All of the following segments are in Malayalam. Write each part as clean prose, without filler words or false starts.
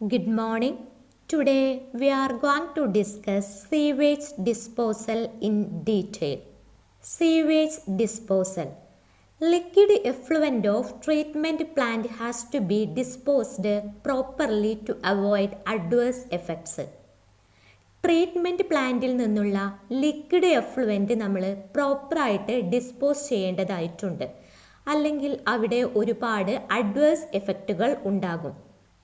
Good morning. Today we are going to discuss sewage disposal in detail. Sewage disposal. Liquid effluent of treatment plant has to be disposed properly to avoid adverse effects. Treatment പ്ലാന്റിൽ നിന്നുള്ള ലിക്വിഡ് എഫ്ലുവൻറ്റ് നമ്മൾ പ്രോപ്പറായിട്ട് ഡിസ്പോസ് ചെയ്യേണ്ടതായിട്ടുണ്ട്. അല്ലെങ്കിൽ അവിടെ ഒരുപാട് അഡ്വേഴ്സ് എഫക്റ്റുകൾ ഉണ്ടാകും.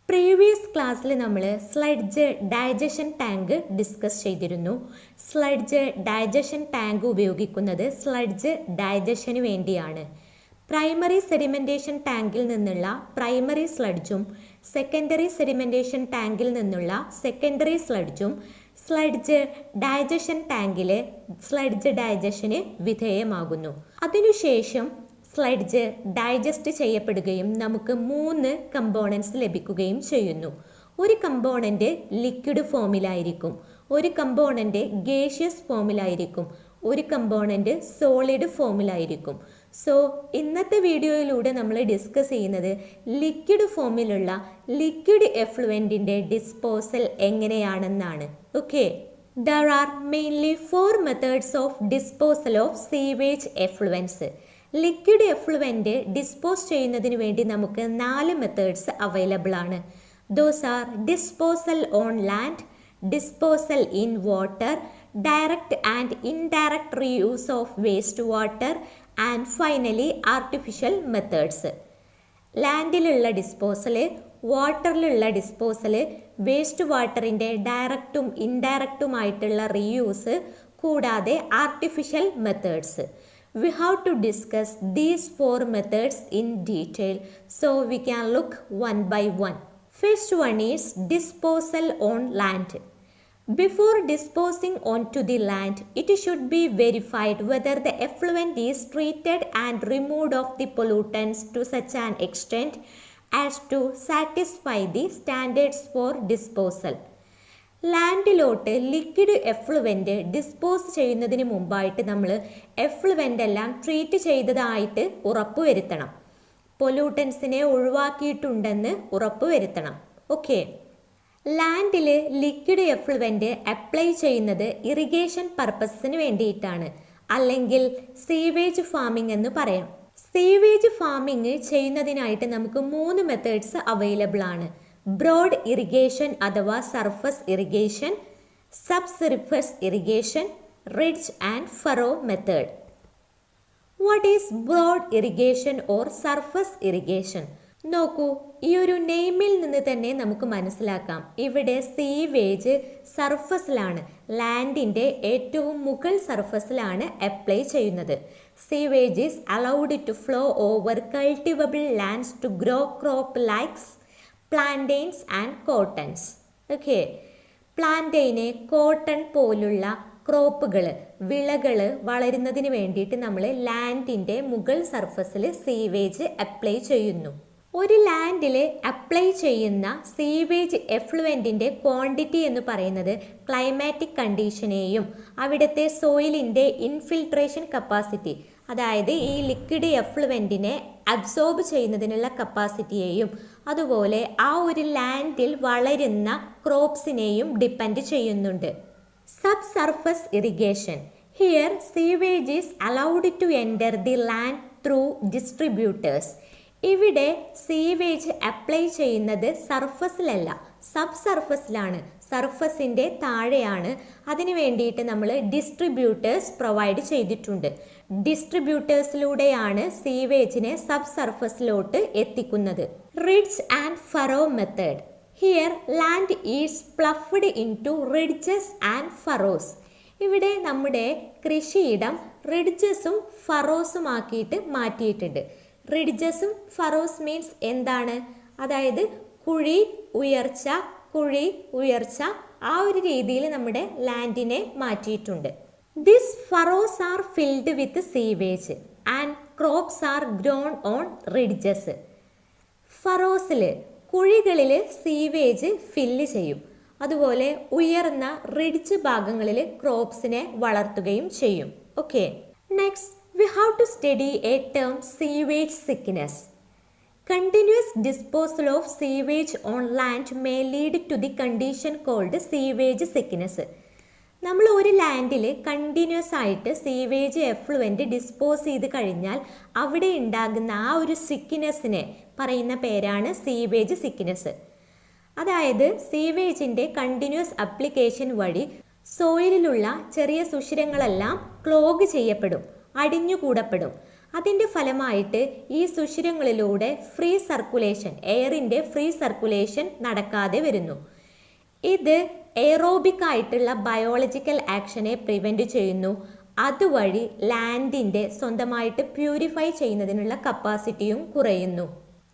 പ്രീവിയസ് ക്ലാസ്സിൽ നമ്മൾ സ്ലഡ്ജ് ഡൈജഷൻ ടാങ്ക് ഡിസ്കസ് ചെയ്തിരുന്നു. സ്ലഡ്ജ് ഡൈജഷൻ ടാങ്ക് ഉപയോഗിക്കുന്നത് സ്ലഡ്ജ് ഡൈജഷന് വേണ്ടിയാണ്. പ്രൈമറി സെഡിമെൻറ്റേഷൻ ടാങ്കിൽ നിന്നുള്ള പ്രൈമറി സ്ലഡ്ജും സെക്കൻഡറി സെഡിമെൻറ്റേഷൻ ടാങ്കിൽ നിന്നുള്ള സെക്കൻഡറി സ്ലഡ്ജും സ്ലഡ്ജ് ഡൈജഷൻ ടാങ്കിലെ സ്ലഡ്ജ് ഡൈജഷന് വിധേയമാകുന്നു. അതിനുശേഷം സ്ലഡ്ജ് ഡൈജസ്റ്റ് ചെയ്യപ്പെടുകയും നമുക്ക് 3 കമ്പോണൻസ് ലഭിക്കുകയും ചെയ്യുന്നു. ഒരു കമ്പോണൻറ്റ് ലിക്വിഡ് ഫോമിലായിരിക്കും, ഒരു കമ്പോണൻറ്റ് ഗേഷ്യസ് ഫോമിലായിരിക്കും, ഒരു കമ്പോണൻറ്റ് സോളിഡ് ഫോമിലായിരിക്കും. സോ ഇന്നത്തെ വീഡിയോയിലൂടെ നമ്മൾ ഡിസ്കസ് ചെയ്യുന്നത് ലിക്വിഡ് ഫോമിലുള്ള ലിക്വിഡ് എഫ്ലുവൻറ്റിൻ്റെ ഡിസ്പോസൽ എങ്ങനെയാണെന്നാണ്. Okay, there are mainly 4 methods of disposal of sewage effluents. Liquid effluent dispose ചെയ്യുന്നതിന് വേണ്ടി നമുക്ക് 4 മെത്തേഡ്സ് അവൈലബിൾ ആണ്. Those are disposal on land, disposal in water, direct and indirect reuse of waste water and finally artificial methods. ലാൻഡിലുള്ള ഡിസ്പോസൽ, വാട്ടറിലുള്ള ഡിസ്പോസൽ, വേസ്റ്റ് വാട്ടറിൻ്റെ ഡയറക്റ്റും ഇൻഡയറക്റ്റുമായിട്ടുള്ള റീയൂസ്, കൂടാതെ artificial methods. We have to discuss these 4 methods in detail, so we can look one by one. First one is disposal on land. Before disposing onto the land, it should be verified whether the effluent is treated and removed of the pollutants to such an extent as to satisfy the standards for disposal. ലാൻഡിലോട്ട് ലിക്വിഡ് എഫ്ലുവൻറ്റ് ഡിസ്പോസ് ചെയ്യുന്നതിന് മുമ്പായിട്ട് നമ്മൾ എഫ്ലുവൻ്റ് എല്ലാം ട്രീറ്റ് ചെയ്തതായിട്ട് ഉറപ്പുവരുത്തണം. പൊല്യൂട്ടൻസിനെ ഒഴിവാക്കിയിട്ടുണ്ടെന്ന് ഉറപ്പുവരുത്തണം. ഓക്കെ, ലാൻഡിൽ ലിക്വിഡ് എഫ്ലുവൻറ്റ് അപ്ലൈ ചെയ്യുന്നത് ഇറിഗേഷൻ പർപ്പസിന് വേണ്ടിയിട്ടാണ്, അല്ലെങ്കിൽ സീവേജ് ഫാമിംഗ് എന്ന് പറയാം. സീവേജ് ഫാമിംഗ് ചെയ്യുന്നതിനായിട്ട് നമുക്ക് 3 മെത്തേഡ്സ് അവൈലബിൾ ആണ്. ബ്രോഡ് ഇറിഗേഷൻ അഥവാ surface irrigation, sub surface irrigation, ridge and furrow method. What is broad irrigation or surface irrigation? നോക്കൂ, ഈ ഒരു നെയിമിൽ നിന്ന് തന്നെ നമുക്ക് മനസ്സിലാക്കാം. ഇവിടെ സീവേജ് സർഫസിലാണ്, ലാൻഡിൻ്റെ ഏറ്റവും മുകൾ സർഫസിലാണ് അപ്ലൈ ചെയ്യുന്നത്. Sewage is allowed to flow over cultivable lands to grow crop likes plantains and cottons. Okay, plantain, cotton പോലുള്ള ക്രോപ്പുകൾ, വിളകൾ വളരുന്നതിന് വേണ്ടിയിട്ട് നമ്മൾ ലാൻഡിൻ്റെ മുകൾ സർഫസിൽ സീവേജ് അപ്ലൈ ചെയ്യുന്നു. ഒരു ലാൻഡിൽ അപ്ലൈ ചെയ്യുന്ന സീവേജ് എഫ്ലുവൻറ്റിൻ്റെ ക്വാണ്ടിറ്റി എന്ന് പറയുന്നത് ക്ലൈമാറ്റിക് കണ്ടീഷനെയും അവിടുത്തെ സോയിലിൻ്റെ ഇൻഫിൽട്രേഷൻ കപ്പാസിറ്റി, അതായത് ഈ ലിക്വിഡ് എഫ്ലുവൻറ്റിനെ അബ്സോർബ് ചെയ്യുന്നതിനുള്ള കപ്പാസിറ്റിയെയും അതുപോലെ ആ ഒരു ലാൻഡിൽ വളരുന്ന ക്രോപ്സിനെയും ഡിപ്പെൻഡ് ചെയ്യുന്നുണ്ട്. Sub surface irrigation. Here sewage is allowed to enter the land through distributors. ഇവിടെ സീവേജ് അപ്ലൈ ചെയ്യുന്നത് സർഫസിലല്ല, സബ് സർഫസിലാണ്, സർഫസിൻ്റെ താഴെയാണ്. അതിന് വേണ്ടിയിട്ട് നമ്മൾ ഡിസ്ട്രിബ്യൂട്ടേഴ്സ് പ്രൊവൈഡ് ചെയ്തിട്ടുണ്ട്. ഡിസ്ട്രിബ്യൂട്ടേഴ്സിലൂടെയാണ് സീവേജിനെ സബ് സർഫസിലോട്ട് എത്തിക്കുന്നത്. Ridge and furrow method. Here land is ploughed into ridges and furrows. ഇവിടെ നമ്മുടെ കൃഷിയിടം റിഡ്ജസും ഫറോസും ആക്കിയിട്ട് മാറ്റിയിട്ടുണ്ട്. റിഡ്ജസും ഫറോസ് മീൻസ് എന്താണ്? അതായത് കുഴി ഉയർച്ച, കുഴി ഉയർച്ച, ആ ഒരു രീതിയിൽ നമ്മുടെ ലാൻഡിനെ മാറ്റിയിട്ടുണ്ട്. This furrows are filled with sewage and crops are grown on ridges. ഫറോസിൽ, കുഴികളിൽ സീവേജ് ഫില്ല് ചെയ്യും. അതുപോലെ ഉയർന്ന റിഡ്ജ് ഭാഗങ്ങളിൽ ക്രോപ്സിനെ വളർത്തുകയും ചെയ്യും. Okay, next we have to study a term sewage sickness. Continuous disposal of sewage on land may lead to the condition called sewage sickness. നമ്മൾ ഒരു ലാൻഡിൽ കണ്ടിന്യൂസ് ആയിട്ട് സീവേജ് എഫ്ലുവൻ്റ് ഡിസ്പോസ് ചെയ്ത് കഴിഞ്ഞാൽ അവിടെ ഉണ്ടാകുന്ന ആ ഒരു സിക്നെസ്സിനെ പറയുന്ന പേരാണ് സീവേജ് സിക്നെസ്. അതായത് സീവേജിൻ്റെ കണ്ടിന്യൂസ് അപ്ലിക്കേഷൻ വഴി സോയിലിലുള്ള ചെറിയ സുഷിരങ്ങളെല്ലാം ക്ലോഗ് ചെയ്യപ്പെടും, അടിഞ്ഞുകൂടപ്പെടും. അതിൻ്റെ ഫലമായിട്ട് ഈ സുഷിരങ്ങളിലൂടെ ഫ്രീ സർക്കുലേഷൻ, എയറിൻ്റെ ഫ്രീ സർക്കുലേഷൻ നടക്കാതെ വരുന്നു. ഇത് എയറോബിക് ആയിട്ടുള്ള ബയോളജിക്കൽ ആക്ഷനെ പ്രിവെൻറ്റ് ചെയ്യുന്നു. അതുവഴി ലാൻഡിൻ്റെ സ്വന്തമായിട്ട് പ്യൂരിഫൈ ചെയ്യുന്നതിനുള്ള കപ്പാസിറ്റിയും കുറയുന്നു.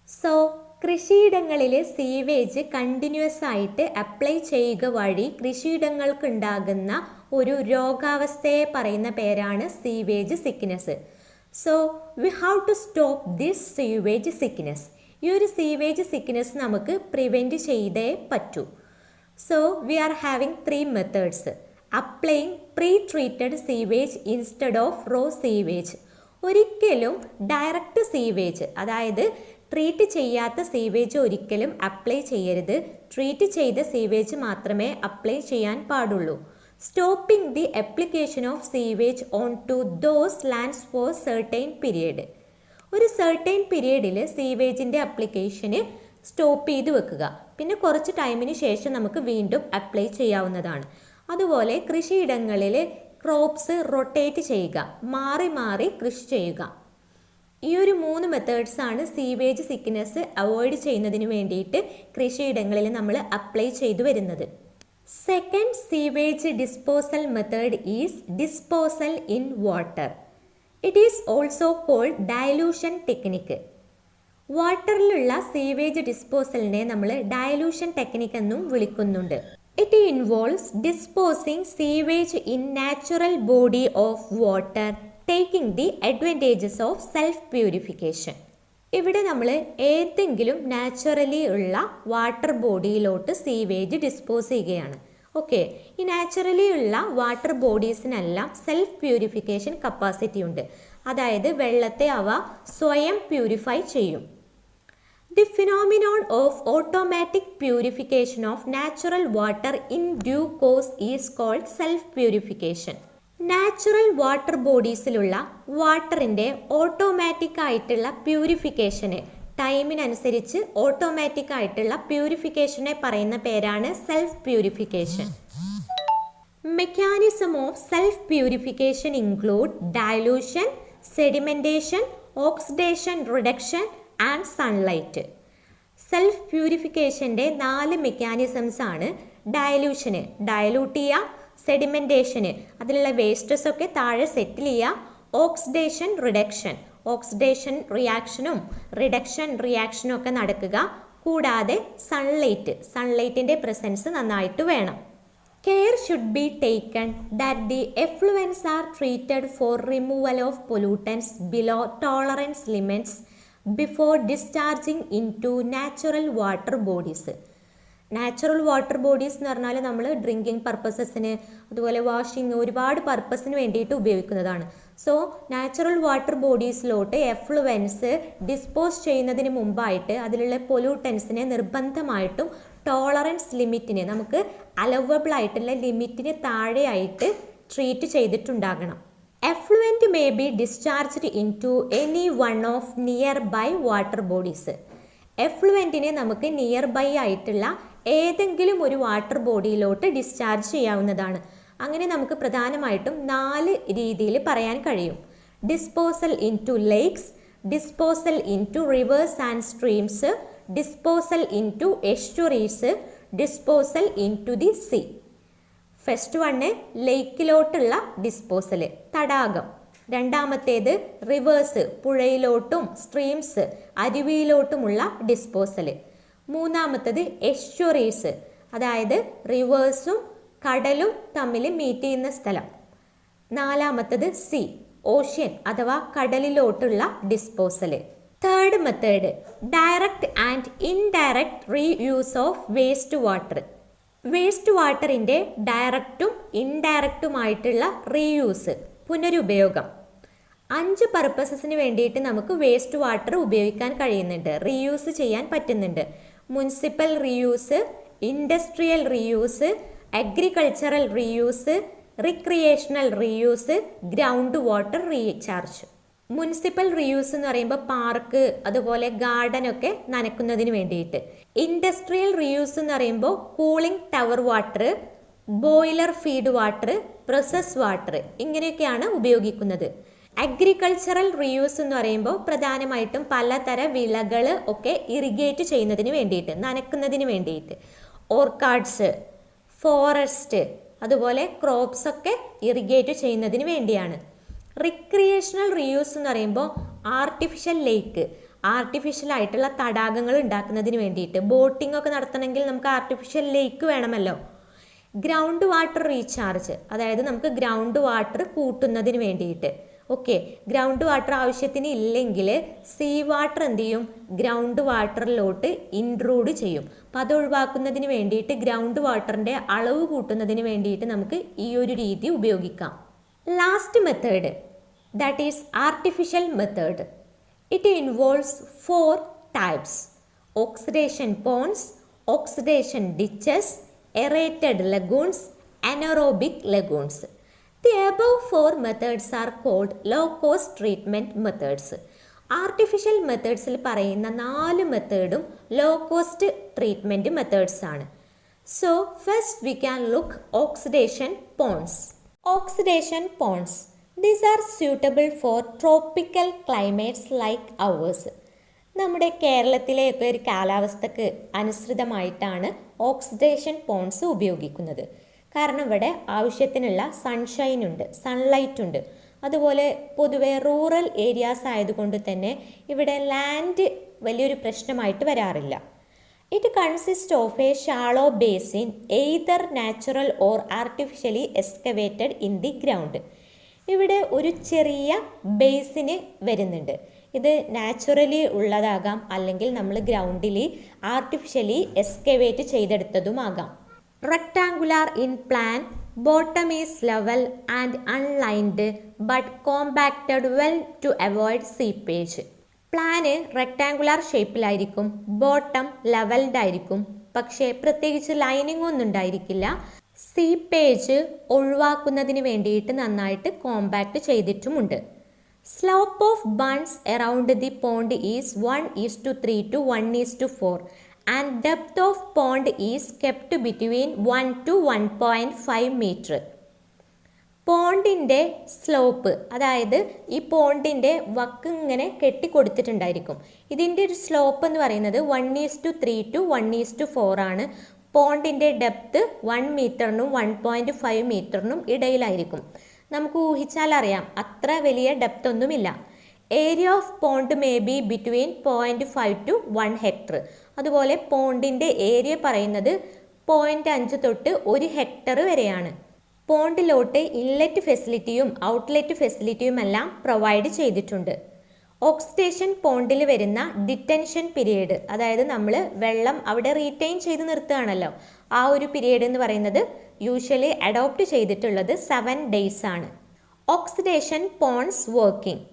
സോ കൃഷിയിടങ്ങളിൽ സീവേജ് കണ്ടിന്യൂസ് ആയിട്ട് അപ്ലൈ ചെയ്യുക വഴി കൃഷിയിടങ്ങൾക്കുണ്ടാകുന്ന ഒരു രോഗാവസ്ഥയെ പറയുന്ന പേരാണ് sewage sickness. So we have to stop this sewage sickness. ഈ ഒരു സീവേജ് സിക്നെസ് നമുക്ക് പ്രിവെൻറ്റ് ചെയ്തേ പറ്റൂ. So we are having 3 methods. Applying pre-treated sewage instead of raw sewage. ഒരിക്കലും ഡയറക്റ്റ് സീവേജ്, അതായത് ട്രീറ്റ് ചെയ്യാത്ത സീവേജ് ഒരിക്കലും അപ്ലൈ ചെയ്യരുത്. ട്രീറ്റ് ചെയ്ത സീവേജ് മാത്രമേ അപ്ലൈ ചെയ്യാൻ പാടുള്ളൂ. Stopping the application of sewage on to those lands for certain period. ഒരു സെർട്ടൈൻ പീരിയഡിൽ സീവേജിൻ്റെ അപ്ലിക്കേഷന് സ്റ്റോപ്പ് ചെയ്ത് വെക്കുക. പിന്നെ കുറച്ച് ടൈമിന് ശേഷം നമുക്ക് വീണ്ടും അപ്ലൈ ചെയ്യാവുന്നതാണ്. അതുപോലെ കൃഷിയിടങ്ങളിൽ ക്രോപ്സ് റൊട്ടേറ്റ് ചെയ്യുക, മാറി മാറി കൃഷി ചെയ്യുക. ഈ ഒരു 3 മെത്തേഡ്സാണ് സീവേജ് സിക്നെസ് അവോയ്ഡ് ചെയ്യുന്നതിന് വേണ്ടിയിട്ട് കൃഷിയിടങ്ങളിൽ നമ്മൾ അപ്ലൈ ചെയ്തു വരുന്നത്. Second sewage disposal method is disposal in water. It is also called dilution technique. വാട്ടറിലുള്ള സീവേജ് ഡിസ്പോസലിനെ നമ്മൾ ഡയലൂഷൻ ടെക്നിക് എന്നും വിളിക്കുന്നുണ്ട്. It involves disposing sewage in natural body of water taking the advantages of self purification. ഇവിടെ നമ്മൾ ഏതെങ്കിലും നാച്ചുറലി ഉള്ള വാട്ടർ ബോഡിയിലോട്ട് സീവേജ് ഡിസ്പോസ് ചെയ്യുകയാണ്. ഓക്കെ, ഈ നാച്ചുറലി ഉള്ള വാട്ടർ ബോഡീസിനെല്ലാം സെൽഫ് പ്യൂരിഫിക്കേഷൻ കപ്പാസിറ്റി ഉണ്ട്. അതായത് വെള്ളത്തെ അവ സ്വയം പ്യൂരിഫൈ ചെയ്യും. The phenomenon of automatic purification of natural water in due course is called self-purification. Natural water ബോഡീസിലുള്ള വാട്ടറിൻ്റെ ഓട്ടോമാറ്റിക് ആയിട്ടുള്ള പ്യൂരിഫിക്കേഷന്, ടൈമിനനുസരിച്ച് ഓട്ടോമാറ്റിക് ആയിട്ടുള്ള പ്യൂരിഫിക്കേഷനെ പറയുന്ന പേരാണ് self purification. Mechanism of self purification include dilution, sedimentation, oxidation reduction and sunlight. Self പ്യൂരിഫിക്കേഷൻ്റെ 4 മെക്കാനിസംസ് ആണ്. ഡയലൂഷന്, ഡയലൂട്ട് ചെയ്യുക. സെഡിമെൻറ്റേഷന്, അതിലുള്ള വേസ്റ്റസ് ഒക്കെ താഴെ സെറ്റിൽ ചെയ്യുക. ഓക്സിഡേഷൻ റിഡക്ഷൻ, ഓക്സിഡേഷൻ റിയാക്ഷനും റിഡക്ഷൻ റിയാക്ഷനും ഒക്കെ നടക്കുക. കൂടാതെ സൺലൈറ്റ്, സൺലൈറ്റിൻ്റെ പ്രസൻസ് നന്നായിട്ട് വേണം. Care should be taken that the effluents are treated for removal of pollutants below tolerance limits before discharging into natural water bodies. Natural water bodies എന്ന് പറഞ്ഞാൽ നമ്മൾ ഡ്രിങ്കിങ് പർപ്പസസിന്, അതുപോലെ വാഷിംഗ്, ഒരുപാട് പർപ്പസിന് വേണ്ടിയിട്ട് ഉപയോഗിക്കുന്നതാണ്. സോ നാച്ചുറൽ വാട്ടർ ബോഡീസിലോട്ട് എഫ്ലുവൻസ് ഡിസ്പോസ് ചെയ്യുന്നതിന് മുമ്പായിട്ട് അതിലുള്ള പൊല്യൂട്ടൻസിനെ നിർബന്ധമായിട്ടും ടോളറൻസ് ലിമിറ്റിന്, നമുക്ക് അലവബിൾ ആയിട്ടുള്ള ലിമിറ്റിന് താഴെയായിട്ട് ട്രീറ്റ് ചെയ്തിട്ടുണ്ടാകണം. Effluent may be discharged into any one of nearby water bodies. എഫ്ലുവൻറ്റിനെ നമുക്ക് നിയർ ബൈ ആയിട്ടുള്ള ഏതെങ്കിലും ഒരു വാട്ടർ ബോഡിയിലോട്ട് ഡിസ്ചാർജ് ചെയ്യാവുന്നതാണ്. അങ്ങനെ നമുക്ക് പ്രധാനമായിട്ടും 4 രീതിയിൽ പറയാൻ കഴിയും. Disposal into lakes, disposal into rivers and streams, disposal into estuaries, disposal into the sea. First one ലേക്കിലോട്ടുള്ള ഡിസ്പോസൽ, തടാകം. രണ്ടാമത്തേത് റിവേഴ്സ്, പുഴയിലോട്ടും സ്ട്രീംസ്, അരുവിയിലോട്ടുമുള്ള ഡിസ്പോസൽ. മൂന്നാമത്തത് എസ്റ്റുറീസ്, അതായത് റിവേഴ്സും കടലും തമ്മിൽ മീറ്റ് ചെയ്യുന്ന സ്ഥലം. നാലാമത്തത് സീ, ഓഷ്യൻ അഥവാ കടലിലോട്ടുള്ള disposal. Third method direct and indirect reuse of waste water. Waste വാട്ടറിൻ്റെ ഡയറക്റ്റും ഇൻഡയറക്റ്റുമായിട്ടുള്ള റീയൂസ്, പുനരുപയോഗം. 5 പർപ്പസസിന് വേണ്ടിയിട്ട് നമുക്ക് വേസ്റ്റ് വാട്ടർ ഉപയോഗിക്കാൻ കഴിയുന്നുണ്ട്, റീയൂസ് ചെയ്യാൻ പറ്റുന്നുണ്ട്. Municipal reuse, industrial reuse, agricultural reuse, recreational reuse, ground water recharge. Municipal reuse എന്ന് പറയുമ്പോൾ പാർക്ക്, അതുപോലെ ഗാർഡൻ ഒക്കെ നനയ്ക്കുന്നതിന് വേണ്ടിയിട്ട്. ഇൻഡസ്ട്രിയൽ റീയൂസ് എന്ന് പറയുമ്പോൾ cooling tower water, boiler feed water, process water, ഇങ്ങനെയൊക്കെയാണ് ഉപയോഗിക്കുന്നത്. അഗ്രികൾച്ചറൽ റീയൂസ് എന്ന് പറയുമ്പോൾ പ്രധാനമായിട്ടും പലതര വിളകൾ ഒക്കെ ഇറിഗേറ്റ് ചെയ്യുന്നതിന് വേണ്ടിയിട്ട്, നനയ്ക്കുന്നതിന് വേണ്ടിയിട്ട്. ഓർക്കാഡ്സ്, ഫോറസ്റ്റ്, അതുപോലെ ക്രോപ്സ് ഒക്കെ ഇറിഗേറ്റ് ചെയ്യുന്നതിന് വേണ്ടിയാണ്. റിക്രിയേഷണൽ റീയൂസ് എന്ന് പറയുമ്പോൾ ആർട്ടിഫിഷ്യൽ ലേക്ക്, ആർട്ടിഫിഷ്യൽ ആയിട്ടുള്ള തടാകങ്ങൾ ഉണ്ടാക്കുന്നതിന് വേണ്ടിയിട്ട്. ബോട്ടിംഗ് ഒക്കെ നടത്തണമെങ്കിൽ നമുക്ക് ആർട്ടിഫിഷ്യൽ ലേക്ക് വേണമല്ലോ. ഗ്രൗണ്ട് വാട്ടർ റീചാർജ്, അതായത് നമുക്ക് ഗ്രൗണ്ട് വാട്ടർ കൂട്ടുന്നതിന് വേണ്ടിയിട്ട്. ഓക്കെ, ഗ്രൗണ്ട് വാട്ടർ ആവശ്യത്തിന് ഇല്ലെങ്കിൽ സീ വാട്ടർ എന്ത് ചെയ്യും, ഗ്രൗണ്ട് വാട്ടറിലോട്ട് ഇൻട്രൂഡ് ചെയ്യും. അപ്പം അത് ഒഴിവാക്കുന്നതിന് വേണ്ടിയിട്ട് ഗ്രൗണ്ട് വാട്ടറിൻ്റെ അളവ് കൂട്ടുന്നതിന് വേണ്ടിയിട്ട് നമുക്ക് ഈ ഒരു രീതി ഉപയോഗിക്കാം. Last method, that is artificial method. It involves 4 types: oxidation ponds, oxidation ditches, aerated lagoons, anaerobic lagoons. The above 4 methods are called low-cost treatment methods. Artificial മെത്തേഡ്സിൽ പറയുന്ന 4 മെത്തേഡും ലോ കോസ്റ്റ് ട്രീറ്റ്മെൻറ്റ് മെത്തേഡ്സ് ആണ്. So first we can look oxidation ponds. Oxidation ponds, these are suitable for tropical climates like ours. നമ്മുടെ കേരളത്തിലെയൊക്കെ ഒരു കാലാവസ്ഥക്ക് അനുസൃതമായിട്ടാണ് ഓക്സിഡേഷൻ പോൺസ് ഉപയോഗിക്കുന്നത്. കാരണം ഇവിടെ ആവശ്യത്തിനുള്ള സൺഷൈൻ ഉണ്ട്, സൺലൈറ്റ് ഉണ്ട്. അതുപോലെ പൊതുവെ റൂറൽ ഏരിയാസ് ആയതുകൊണ്ട് തന്നെ ഇവിടെ ലാൻഡ് വലിയൊരു പ്രശ്നമായിട്ട് വരാറില്ല. It consist of A ഷാളോ basin, either natural or artificially excavated in the ground. ഇവിടെ ഒരു ചെറിയ ബേസിന് വരുന്നുണ്ട്. ഇത് നാച്ചുറലി ഉള്ളതാകാം, അല്ലെങ്കിൽ നമ്മൾ ഗ്രൗണ്ടിൽ ആർട്ടിഫിഷ്യലി എക്സ്കവേറ്റ് ചെയ്തെടുത്തതുമാകാം. Rectangular in plan, bottom is level and unlined but compacted well to avoid seepage. Plan rectangular ഷേപ്പിലായിരിക്കും, ബോട്ടം ലെവൽഡ് ആയിരിക്കും, പക്ഷേ പ്രത്യേകിച്ച് ലൈനിങ് ഒന്നും ഉണ്ടായിരിക്കില്ല. സീപ്പേജ് ഒഴിവാക്കുന്നതിന് വേണ്ടിയിട്ട് നന്നായിട്ട് കോമ്പാക്ട് ചെയ്തിട്ടുമുണ്ട്. Slope of bunds around the pond is 1:3 to 1:4 and depth of pond is kept between 1 to 1.5 meter. പോണ്ടിൻ്റെ slope, അതായത് ഈ പോണ്ടിൻ്റെ വക്ക് ഇങ്ങനെ കെട്ടിക്കൊടുത്തിട്ടുണ്ടായിരിക്കും. ഇതിൻ്റെ ഒരു സ്ലോപ്പ് എന്ന് പറയുന്നത് 1:3 to 1:4 ആണ്. പോണ്ടിൻ്റെ ഡെപ്ത് 1 മീറ്ററിനും 1.5 മീറ്ററിനും ഇടയിലായിരിക്കും. നമുക്ക് ഊഹിച്ചാൽ അറിയാം അത്ര വലിയ ഡെപ്ത് ഒന്നുമില്ല. Area of pond may be between 0.5 to 1 hectare. അതുപോലെ പോണ്ടിൻ്റെ ഏരിയ പറയുന്നത് 0.5 തൊട്ട് 1 ഹെക്ടർ വരെയാണ്. പോണ്ടിലോട്ട് ഇൻലെറ്റ് ഫെസിലിറ്റിയും ഔട്ട്ലെറ്റ് ഫെസിലിറ്റിയും എല്ലാം പ്രൊവൈഡ് ചെയ്തിട്ടുണ്ട്. ഓക്സിഡേഷൻ പോണ്ടിൽ വരുന്ന ഡിറ്റൻഷൻ പീരീഡ്, അതായത് നമ്മൾ വെള്ളം അവിടെ റീറ്റെയിൻ ചെയ്ത് നിർത്തുകയാണല്ലോ, ആ ഒരു പീരീഡ് എന്ന് പറയുന്നത് യൂഷ്വലി അഡോപ്റ്റ് ചെയ്തിട്ടുള്ളത് 7 days ആണ്. Oxidation ponds working.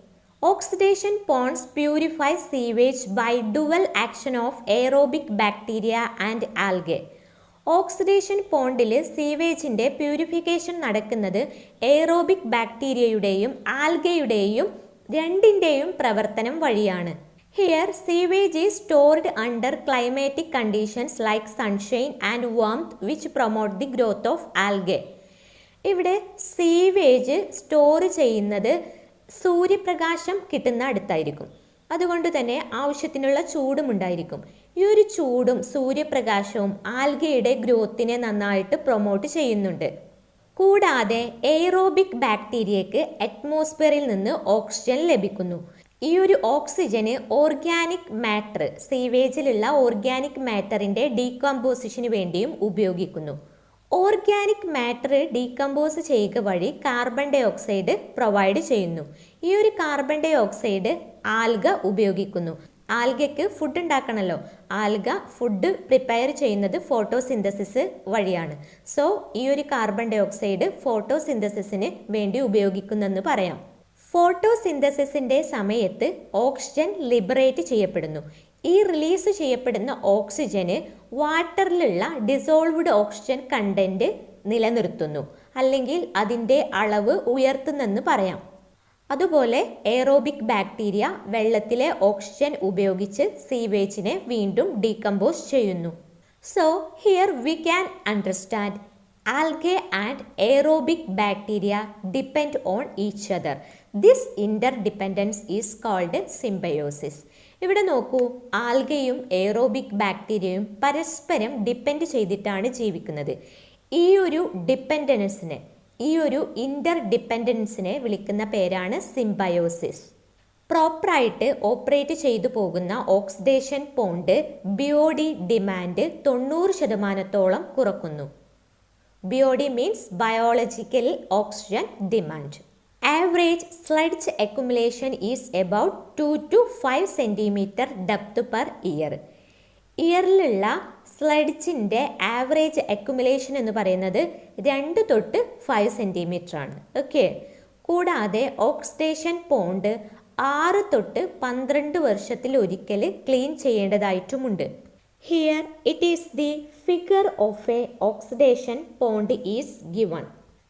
Oxidation ponds purify sewage by dual action of aerobic bacteria and algae. Oxidation പോണ്ടിൽ സീവേജിൻ്റെ പ്യൂരിഫിക്കേഷൻ നടക്കുന്നത് എയറോബിക് ബാക്ടീരിയയുടെയും ആൽഗയുടെയും രണ്ടിൻ്റെയും പ്രവർത്തനം വഴിയാണ്. Here sewage is stored under climatic conditions like sunshine and warmth which promote the growth of algae. ഇവിടെ സീവേജ് സ്റ്റോർ ചെയ്യുന്നത് സൂര്യപ്രകാശം കിട്ടുന്ന അടുത്തായിരിക്കും. അതുകൊണ്ട് തന്നെ ആവശ്യത്തിനുള്ള ചൂടും ഉണ്ടായിരിക്കും. ഈ ഒരു ചൂടും സൂര്യപ്രകാശവും ആൽഗയുടെ ഗ്രോത്തിനെ നന്നായിട്ട് പ്രൊമോട്ട് ചെയ്യുന്നുണ്ട്. കൂടാതെ എയറോബിക് ബാക്ടീരിയക്ക് അറ്റ്മോസ്ഫിയറിൽ നിന്ന് ഓക്സിജൻ ലഭിക്കുന്നു. ഈ ഒരു ഓക്സിജന് ഓർഗാനിക് മാറ്റർ, സീവേജിലുള്ള ഓർഗാനിക് മാറ്ററിൻ്റെ ഡീകമ്പോസിഷന് വേണ്ടിയും ഉപയോഗിക്കുന്നു. ഓർഗാനിക് മാറ്റർ ഡീകമ്പോസ് ചെയ്യുക വഴി കാർബൺ ഡൈ ഓക്സൈഡ് പ്രൊവൈഡ് ചെയ്യുന്നു. ഈ ഒരു കാർബൺ ഡൈ ഓക്സൈഡ് ആൽഗ ഉപയോഗിക്കുന്നു. ആൽഗയ്ക്ക് ഫുഡ് ഉണ്ടാക്കണമല്ലോ, ആൽഗ ഫുഡ് പ്രിപ്പയർ ചെയ്യുന്നത് ഫോട്ടോസിന്തസിസ് വഴിയാണ്. സോ ഈ ഒരു കാർബൺ ഡൈ ഓക്സൈഡ് ഫോട്ടോസിന്തസിസിന് വേണ്ടി ഉപയോഗിക്കുന്നെന്ന് പറയാം. ഫോട്ടോസിന്തസിസിൻ്റെ സമയത്ത് ഓക്സിജൻ ലിബറേറ്റ് ചെയ്യപ്പെടുന്നു. ഈ റിലീസ് ചെയ്യപ്പെടുന്ന ഓക്സിജന് വാട്ടറിലുള്ള ഡിസോൾവ്ഡ് ഓക്സിജൻ കണ്ടന്റ് നിലനിർത്തുന്നു, അല്ലെങ്കിൽ അതിൻ്റെ അളവ് ഉയർത്തുന്നെന്ന് പറയാം. അതുപോലെ എയറോബിക് ബാക്ടീരിയ വെള്ളത്തിലെ ഓക്സിജൻ ഉപയോഗിച്ച് സീവേജിനെ വീണ്ടും ഡീകമ്പോസ് ചെയ്യുന്നു. So here we can understand algae and aerobic bacteria depend on each other. This interdependence is called symbiosis. ഇവിടെ നോക്കൂ, ആൽഗയും എയറോബിക് ബാക്ടീരിയയും പരസ്പരം ഡിപ്പെൻഡ് ചെയ്തിട്ടാണ് ജീവിക്കുന്നത്. ഈ ഒരു ഡിപ്പെൻഡൻസിനെ, ഈ ഒരു ഇന്റർ ഡിപ്പെൻഡൻസിനെ വിളിക്കുന്ന പേരാണ് സിംബയോസിസ്. പ്രോപ്പറായിട്ട് ഓപ്പറേറ്റ് ചെയ്തു പോകുന്ന ഓക്സിഡേഷൻ പോണ്ട് ബിഒഡി ഡിമാൻഡ് 90% കുറക്കുന്നു. BOD means biological oxygen demand. Average sludge accumulation is about 2 to 5 cm depth per year. ഇയറിലുള്ള സ്ലഡ്ജിൻ്റെ ആവറേജ് അക്യുമുലേഷൻ എന്ന് പറയുന്നത് 2 തൊട്ട് 5 സെൻറ്റിമീറ്റർ ആണ്. ഓക്കെ. കൂടാതെ ഓക്സിഡേഷൻ പോണ്ട് 6 തൊട്ട് 12 വർഷത്തിൽ ഒരിക്കൽ clean ചെയ്യേണ്ടതായിട്ടുമുണ്ട്. Here it is the figure of a oxidation pond is given.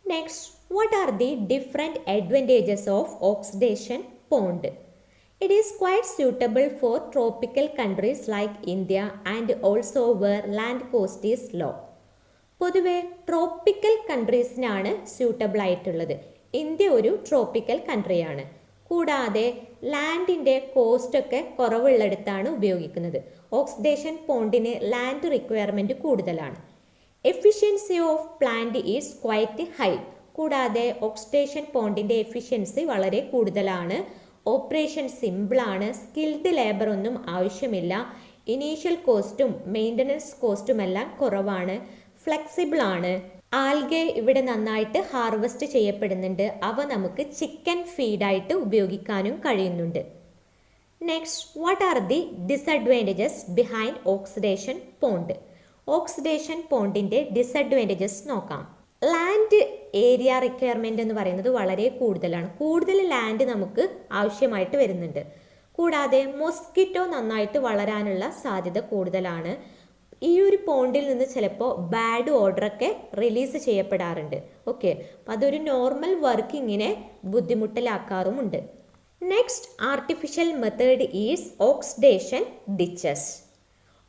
Next, what are the different advantages of oxidation pond? It is quite suitable for tropical countries like India and also where land coast is low. പൊതുവെ ട്രോപ്പിക്കൽ കൺട്രീസിനാണ് സ്യൂട്ടബിൾ ആയിട്ടുള്ളത്. ഇന്ത്യ ഒരു ട്രോപ്പിക്കൽ കൺട്രിയാണ്. കൂടാതെ ലാൻഡിൻ്റെ കോസ്റ്റൊക്കെ കുറവുള്ളിടത്താണ് ഉപയോഗിക്കുന്നത്. ഓക്സിഡേഷൻ പോണ്ടിന് ലാൻഡ് റിക്വയർമെൻറ്റ് കൂടുതലാണ്. Efficiency of plant is quite high. കൂടാതെ ഓക്സിഡേഷൻ പോണ്ടിൻ്റെ എഫിഷ്യൻസി വളരെ കൂടുതലാണ്. ഓപ്പറേഷൻ സിമ്പിളാണ്. സ്കിൽഡ് ലേബർ ഒന്നും ആവശ്യമില്ല. ഇനീഷ്യൽ കോസ്റ്റും മെയിൻ്റനൻസ് കോസ്റ്റുമെല്ലാം കുറവാണ്. ഫ്ലെക്സിബിൾ ആണ്. ആൽഗെ ഇവിടെ നന്നായിട്ട് ഹാർവെസ്റ്റ് ചെയ്യപ്പെടുന്നുണ്ട്. അവ നമുക്ക് ചിക്കൻ ഫീഡായിട്ട് ഉപയോഗിക്കാനും കഴിയുന്നുണ്ട്. Next, what are the disadvantages behind oxidation pond? Oxidation പോണ്ടിൻ്റെ ഡിസഡ്വാൻറ്റേജസ് നോക്കാം. ലാൻഡ് ഏരിയ റിക്വയർമെൻറ്റ് എന്ന് പറയുന്നത് വളരെ കൂടുതലാണ്. കൂടുതൽ ലാൻഡ് നമുക്ക് ആവശ്യമായിട്ട് വരുന്നുണ്ട്. കൂടാതെ മൊസ്കിറ്റോ നന്നായിട്ട് വളരാനുള്ള സാധ്യത കൂടുതലാണ്. ഈ ഒരു പോണ്ടിൽ നിന്ന് ചിലപ്പോൾ ബാഡ് ഓർഡറൊക്കെ റിലീസ് ചെയ്യപ്പെടാറുണ്ട്. ഓക്കെ, അപ്പം അതൊരു നോർമൽ വർക്കിങ്ങിനെ ബുദ്ധിമുട്ടിലാക്കാറുമുണ്ട്. Next artificial method is oxidation ditches.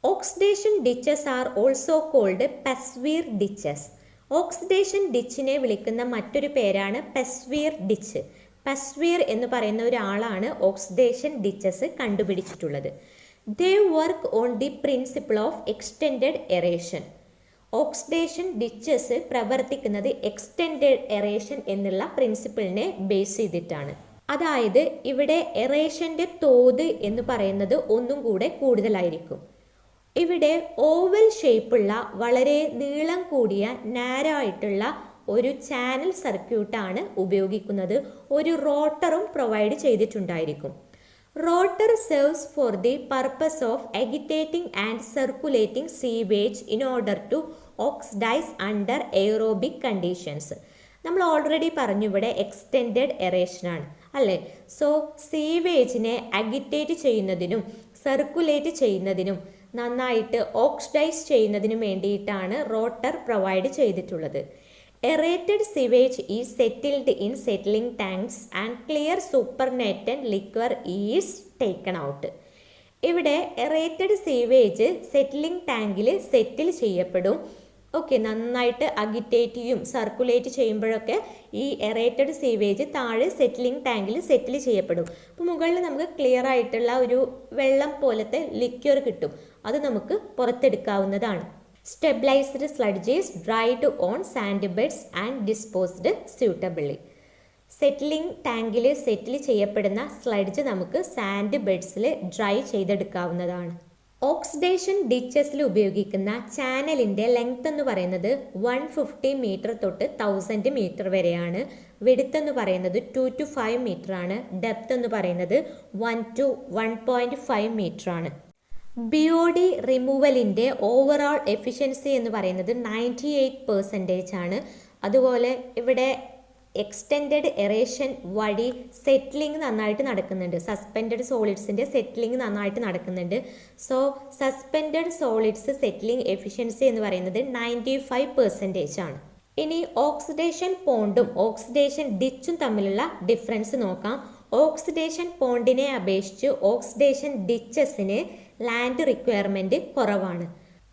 Oxidation ditches are also called Pasveer ditches. Oxidation ഡിച്ചിനെ വിളിക്കുന്ന മറ്റൊരു പേരാണ് പെസ്വീർ ഡിച്ച്. പെസ്വീർ എന്ന് പറയുന്ന ഒരാളാണ് ഓക്സിഡേഷൻ ഡിച്ചസ് കണ്ടുപിടിച്ചിട്ടുള്ളത്. They work on the principle of extended aeration. ഓക്സിഡേഷൻ ഡിച്ചസ് പ്രവർത്തിക്കുന്നത് എക്സ്റ്റെൻഡഡ് എറേഷൻ എന്നുള്ള പ്രിൻസിപ്പിളിനെ ബേസ് ചെയ്തിട്ടാണ്. അതായത് ഇവിടെ എറേഷൻ്റെ തോത് എന്ന് പറയുന്നത് ഒന്നും കൂടെ കൂടുതലായിരിക്കും. ഇവിടെ ഓവൽ ഷേപ്പുള്ള വളരെ നീളം കൂടിയ നാരോ ആയിട്ടുള്ള ഒരു ചാനൽ സർക്യൂട്ടാണ് ഉപയോഗിക്കുന്നത്. ഒരു റോട്ടറും provide ചെയ്തിട്ടുണ്ടായിരിക്കും. Rotor serves for the purpose of agitating and circulating sewage in order to oxidize under aerobic conditions. നമ്മൾ ഓൾറെഡി പറഞ്ഞു ഇവിടെ എക്സ്റ്റെൻഡഡ് എറേഷനാണ് അല്ലേ. സോ സീവേജിനെ അഗിറ്റേറ്റ് ചെയ്യുന്നതിനും സർക്കുലേറ്റ് ചെയ്യുന്നതിനും നന്നായിട്ട് ഓക്സിഡൈസ് ചെയ്യുന്നതിനും വേണ്ടിയിട്ടാണ് റോട്ടർ പ്രൊവൈഡ് ചെയ്തിട്ടുള്ളത്. Aerated sewage is settled in settling tanks and clear supernatant liquor is taken out. ഇവിടെ എറേറ്റഡ് സീവേജ് സെറ്റിലിംഗ് ടാങ്കിൽ സെറ്റിൽ ചെയ്യപ്പെടും. ഓക്കെ, നന്നായിട്ട് അഗിറ്റേറ്റ് ചെയ്യും സർക്കുലേറ്റ് ചെയ്യുമ്പോഴൊക്കെ ഈ എറേറ്റഡ് സീവേജ് താഴെ സെറ്റിലിംഗ് ടാങ്കിൽ സെറ്റിൽ ചെയ്യപ്പെടും. അപ്പോൾ മുകളിൽ നമുക്ക് ക്ലിയർ ആയിട്ടുള്ള ഒരു വെള്ളം പോലത്തെ ലിക്വർ കിട്ടും. അത് നമുക്ക് പുറത്തെടുക്കാവുന്നതാണ്. Stabilized sludge is dried on sand beds and disposed suitably. Settling ടാങ്കിൽ സെറ്റിൽ ചെയ്യപ്പെടുന്ന സ്ലഡ്ജ് നമുക്ക് സാൻഡ് ബെഡ്സിൽ ഡ്രൈ ചെയ്തെടുക്കാവുന്നതാണ്. ഓക്സിഡേഷൻ ഡിച്ചസിൽ ഉപയോഗിക്കുന്ന ചാനലിൻ്റെ ലെങ്ത് എന്ന് പറയുന്നത് 150 മീറ്റർ തൊട്ട് 1000 മീറ്റർ വരെയാണ്. വിഡ്ത്ത് എന്ന് പറയുന്നത് 2 to 5 മീറ്റർ ആണ്. ഡെപ്ത് എന്ന് പറയുന്നത് 1 to 1.5 മീറ്റർ ആണ്. BOD റിമൂവലിൻ്റെ ഓവറോൾ എഫിഷ്യൻസി എന്ന് പറയുന്നത് 98% ആണ്. അതുപോലെ ഇവിടെ എക്സ്റ്റെൻഡഡ് എറേഷൻ വഴി സെറ്റിലിംഗ് നന്നായിട്ട് നടക്കുന്നുണ്ട്. സസ്പെൻഡഡ് സോളിഡ്സിൻ്റെ സെറ്റിലിംഗ് നന്നായിട്ട് നടക്കുന്നുണ്ട്. So suspended solids settling efficiency എന്ന് പറയുന്നത് 95% ആണ്. ഇനി ഓക്സിഡേഷൻ പോണ്ടും ഓക്സിഡേഷൻ ഡിച്ചും തമ്മിലുള്ള ഡിഫറൻസ് നോക്കാം. ഓക്സിഡേഷൻ പോണ്ടിനെ അപേക്ഷിച്ച് ഓക്സിഡേഷൻ ഡിച്ചസിന് ലാൻഡ് റിക്വയർമെൻറ്റ് കുറവാണ്.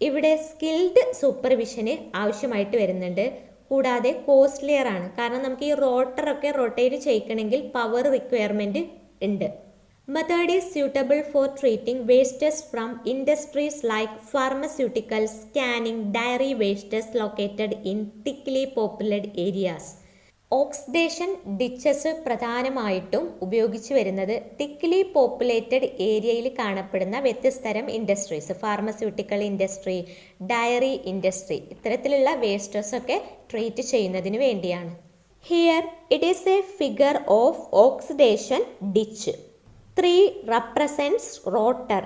ഇവിടെ സ്കിൽഡ് സൂപ്പർവിഷന് ആവശ്യമായിട്ട് വരുന്നുണ്ട്. കൂടാതെ കോസ്റ്റ്ലിയർ ആണ്. കാരണം നമുക്ക് ഈ റോട്ടറൊക്കെ റൊട്ടേറ്റ് ചെയ്യിക്കണമെങ്കിൽ പവർ റിക്വയർമെൻറ്റ് ഉണ്ട്. Method is suitable for treating wastes from industries like pharmaceuticals, scanning, dairy wastes located in thickly populated areas. Oxidation ditches പ്രധാനമായിട്ടും ഉപയോഗിച്ച് വരുന്നത് തിക്ലി പോപ്പുലേറ്റഡ് ഏരിയയിൽ കാണപ്പെടുന്ന വ്യത്യസ്തരം industries, pharmaceutical industry, dairy industry, ഇത്തരത്തിലുള്ള വേസ്റ്റസ് ഒക്കെ ട്രീറ്റ് ചെയ്യുന്നതിന് വേണ്ടിയാണ്. Here it is a figure of oxidation ditch. 3 represents rotor.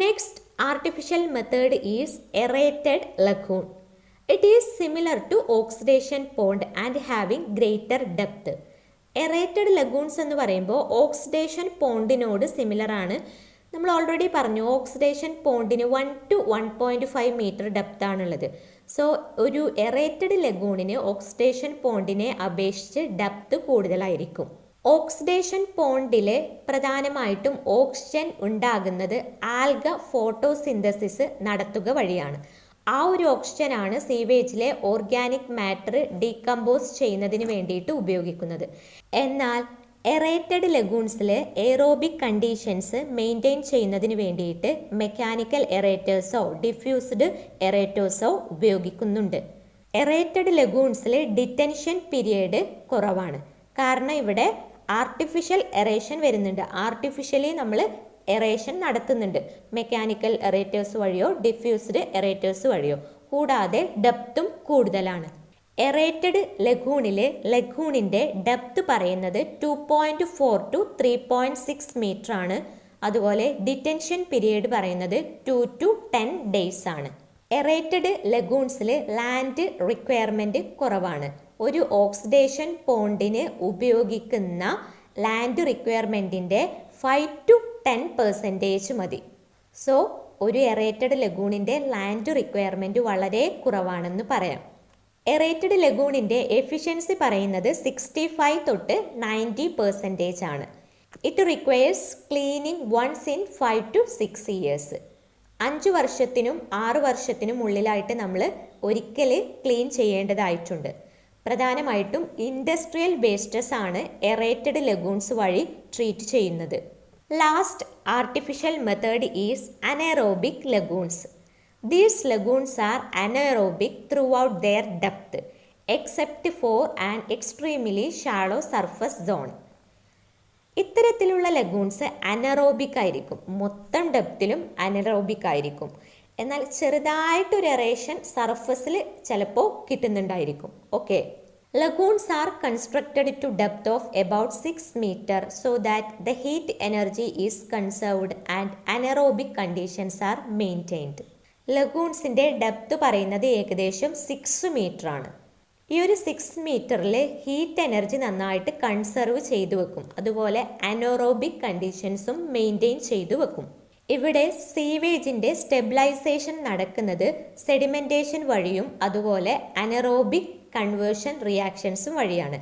Next artificial method is aerated lagoon. It is similar to oxidation pond and having greater depth. Aerated lagoons എന്ന് പറയുമ്പോൾ ഓക്സിഡേഷൻ പോണ്ടിനോട് സിമിലർ ആണ്. നമ്മൾ ഓൾറെഡി പറഞ്ഞു ഓക്സിഡേഷൻ പോണ്ടിന് 1 to 1.5 മീറ്റർ ഡെപ്ത് ആണുള്ളത്. സോ ഒരു എറേറ്റഡ് ലഗൂണിന് ഓക്സിഡേഷൻ പോണ്ടിനെ അപേക്ഷിച്ച് ഡെപ്ത് കൂടുതലായിരിക്കും. ഓക്സിഡേഷൻ പോണ്ടിൽ പ്രധാനമായിട്ടും ഓക്സിജൻ ഉണ്ടാകുന്നത് ആൽഗ ഫോട്ടോസിന്തസിസ് നടത്തുക വഴിയാണ്. ആ ഒരു ഓക്സിജനാണ് സീവേജിലെ ഓർഗാനിക് മാറ്റർ ഡീകമ്പോസ് ചെയ്യുന്നതിന് വേണ്ടിയിട്ട് ഉപയോഗിക്കുന്നത്. എന്നാൽ എറേറ്റഡ് ലഗൂൺസിൽ എയറോബിക് കണ്ടീഷൻസ് മെയിൻറ്റെയിൻ ചെയ്യുന്നതിന് വേണ്ടിയിട്ട് മെക്കാനിക്കൽ എറേറ്റേഴ്സോ ഡിഫ്യൂസ്ഡ് എറേറ്റേഴ്സോ ഉപയോഗിക്കുന്നുണ്ട്. എറേറ്റഡ് ലഗൂൺസിൽ ഡിറ്റൻഷൻ പീരിയഡ് കുറവാണ്. കാരണം ഇവിടെ ആർട്ടിഫിഷ്യൽ എറേഷൻ വരുന്നുണ്ട്. ആർട്ടിഫിഷ്യലി നമ്മൾ എറേഷൻ നടത്തുന്നുണ്ട് മെക്കാനിക്കൽ എറേറ്റേഴ്സ് വഴിയോ ഡിഫ്യൂസ്ഡ് എറേറ്റേഴ്സ് വഴിയോ. കൂടാതെ ഡെപ്തും കൂടുതലാണ്. എറേറ്റഡ് ലഗൂണിൻ്റെ ഡെപ്ത് പറയുന്നത് 2.4 to 3.6 മീറ്റർ ആണ്. അതുപോലെ ഡിറ്റൻഷൻ പീരിയഡ് പറയുന്നത് 2 to 10 days ആണ്. എറേറ്റഡ് ലഗൂൺസിൽ ലാൻഡ് റിക്വയർമെൻറ്റ് കുറവാണ്. ഒരു ഓക്സിഡേഷൻ പോണ്ടിന് ഉപയോഗിക്കുന്ന ലാൻഡ് റിക്വയർമെൻറ്റിൻ്റെ 5 to 10% മതി. സോ ഒരു എറേറ്റഡ് ലഗൂണിൻ്റെ ലാൻഡ് റിക്വയർമെൻറ്റ് വളരെ കുറവാണെന്ന് പറയാം. എറേറ്റഡ് ലഗൂണിൻ്റെ എഫിഷ്യൻസി പറയുന്നത് 65 തൊട്ട് 90% ആണ്. It requires cleaning once in 5 to 6 years. 5 വർഷത്തിനും 6 വർഷത്തിനും ഉള്ളിലായിട്ട് നമ്മൾ ഒരിക്കൽ ക്ലീൻ ചെയ്യേണ്ടതായിട്ടുണ്ട്. പ്രധാനമായിട്ടും ഇൻഡസ്ട്രിയൽ വേസ്റ്റസ് ആണ് എറേറ്റഡ് ലഗൂൺസ് വഴി ട്രീറ്റ് ചെയ്യുന്നത്. Last artificial method is anaerobic lagoons. These lagoons are anaerobic throughout their depth except for an extremely shallow surface zone. ഇത്തരത്തിലുള്ള ലഗൂൺസ് അനറോബിക് ആയിരിക്കും. മൊത്തം ഡെപ്തിലും അനറോബിക് ആയിരിക്കും. എന്നാൽ ചെറുതായിട്ടൊരു എറേഷൻ സർഫസിൽ ചിലപ്പോൾ കിട്ടുന്നുണ്ടായിരിക്കും. Okay, lagoons are constructed to depth of about 6 meters so that the heat energy is conserved and anaerobic conditions are maintained. ലഗൂൺസിൻ്റെ ഡെപ്ത് പറയുന്നത് ഏകദേശം 6 മീറ്റർ ആണ്. ഈ ഒരു 6 മീറ്ററിൽ ഹീറ്റ് എനർജി നന്നായിട്ട് കൺസർവ് ചെയ്തു വെക്കും. അതുപോലെ അനോറോബിക് കണ്ടീഷൻസും മെയിൻറ്റെയിൻ ചെയ്തു വെക്കും. ഇവിടെ സീവേജിൻ്റെ സ്റ്റെബിലൈസേഷൻ നടക്കുന്നത് സെഡിമെൻറ്റേഷൻ വഴിയും അതുപോലെ അനറോബിക് കൺവേർഷൻ റിയാക്ഷൻസും വഴിയാണ്.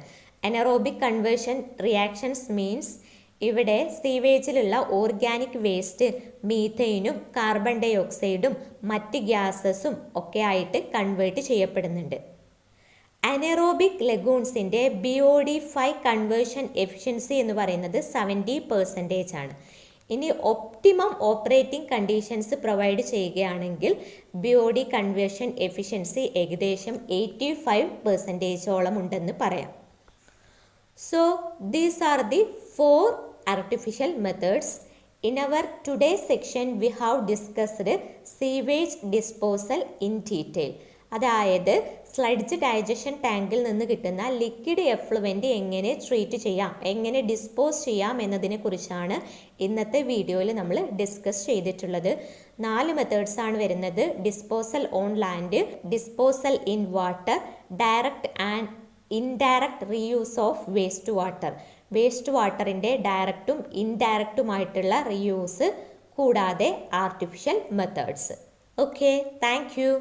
അനറോബിക് കൺവേർഷൻ റിയാക്ഷൻസ് മീൻസ് ഇവിടെ സീവേജിലുള്ള ഓർഗാനിക് വേസ്റ്റ് മീഥൈനും കാർബൺ ഡൈ ഓക്സൈഡും മറ്റ് ഗ്യാസസും ഒക്കെ ആയിട്ട് കൺവേർട്ട് ചെയ്യപ്പെടുന്നുണ്ട്. അനറോബിക് ലഗൂൺസിൻ്റെ BOD5 കൺവേർഷൻ എഫിഷ്യൻസി എന്ന് പറയുന്നത് 70% ആണ്. ഇനി ഒപ്റ്റിമം ഓപ്പറേറ്റിംഗ് കണ്ടീഷൻസ് പ്രൊവൈഡ് ചെയ്യുകയാണെങ്കിൽ BOD കൺവേർഷൻ എഫിഷ്യൻസി ഏകദേശം 85%ഓളം ഉണ്ടെന്ന് പറയാം. So these are the 4 artificial methods. In our today's section we have discussed sewage disposal in detail. അതായത് സ്ലഡ്ജ് ഡൈജഷൻ ടാങ്കിൽ നിന്ന് കിട്ടുന്ന ലിക്വിഡ് എഫ്ലുവൻ്റ് എങ്ങനെ ട്രീറ്റ് ചെയ്യാം, എങ്ങനെ ഡിസ്പോസ് ചെയ്യാം എന്നതിനെ കുറിച്ചാണ് ഇന്നത്തെ വീഡിയോയിൽ നമ്മൾ ഡിസ്കസ് ചെയ്തിട്ടുള്ളത്. 4 മെത്തേഡ്സ് ആണ് വരുന്നത്. Disposal on land, disposal in water, direct and indirect reuse of waste water. Waste വാട്ടറിൻ്റെ ഡയറക്റ്റും ഇൻഡയറക്റ്റുമായിട്ടുള്ള റീയൂസ് കൂടാതെ artificial methods. Okay, thank U.